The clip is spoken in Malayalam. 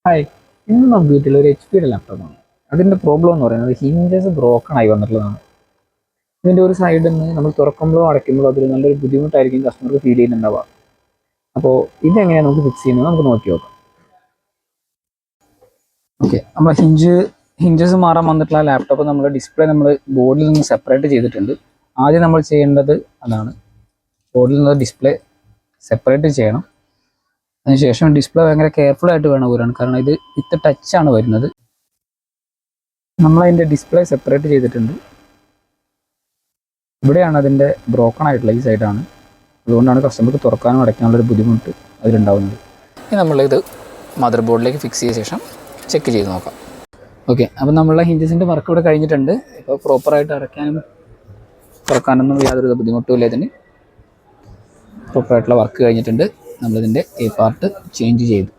ഹായ്, ഇന്ന് നമുക്ക് വീട്ടിൽ ഒരു എച്ച് പിയുടെ ലാപ്ടോപ്പാണ്. അതിൻ്റെ പ്രോബ്ലം എന്ന് പറയുന്നത് ഹിഞ്ചസ് ബ്രോക്കൺ ആയി വന്നിട്ടുള്ളതാണ്. ഇതിൻ്റെ ഒരു സൈഡിൽ നിന്ന് നമ്മൾ തുറക്കുമ്പോഴോ അടയ്ക്കുമ്പോഴോ അതിൽ നല്ലൊരു ബുദ്ധിമുട്ടായിരിക്കും കസ്റ്റമർക്ക് ഫീൽ ചെയ്യുന്നുണ്ടാവുക. അപ്പോൾ ഇതെങ്ങനെയാണ് നമുക്ക് ഫിക്സ് ചെയ്യുന്നത് നമുക്ക് നോക്കി നോക്കാം. ഓക്കെ, നമ്മൾ ഹിഞ്ചസ് മാറാൻ വന്നിട്ടുള്ള ലാപ്ടോപ്പ് നമ്മൾ ഡിസ്പ്ലേ നമ്മൾ ബോർഡിൽ നിന്ന് സെപ്പറേറ്റ് ചെയ്തിട്ടുണ്ട്. ആദ്യം നമ്മൾ ചെയ്യേണ്ടത് അതാണ്, ബോർഡിൽ നിന്ന് ഡിസ്പ്ലേ സെപ്പറേറ്റ് ചെയ്യണം. അതിനുശേഷം ഡിസ്പ്ലേ ഭയങ്കര കെയർഫുൾ ആയിട്ട് വേണം ഊരാൻ, കാരണം ഇത് വിത്ത് ടച്ചാണ് വരുന്നത്. നമ്മളതിൻ്റെ ഡിസ്പ്ലേ സെപ്പറേറ്റ് ചെയ്തിട്ടുണ്ട്. ഇവിടെയാണ് അതിൻ്റെ ബ്രോക്കൺ ആയിട്ടുള്ള ഈ സൈഡാണ്. അതുകൊണ്ടാണ് കസ്റ്റമർക്ക് തുറക്കാനും അടയ്ക്കാനുള്ളൊരു ബുദ്ധിമുട്ട് അതിലുണ്ടാകുന്നത്. ഇനി നമ്മളിത് മദർ ബോർഡിലേക്ക് ഫിക്സ് ചെയ്ത ശേഷം ചെക്ക് ചെയ്ത് നോക്കാം. ഓക്കെ, അപ്പോൾ നമ്മളുടെ ഹിഞ്ചസിൻ്റെ വർക്ക് ഇവിടെ കഴിഞ്ഞിട്ടുണ്ട്. ഇപ്പോൾ പ്രോപ്പറായിട്ട് അടയ്ക്കാനും തുറക്കാനൊന്നും യാതൊരു ബുദ്ധിമുട്ടും ഇല്ല. ഇതിന് പ്രോപ്പറായിട്ടുള്ള വർക്ക് കഴിഞ്ഞിട്ടുണ്ട്. നമ്മളിതിൻ്റെ ഈ പാർട്ട് ചേഞ്ച് ചെയ്തു.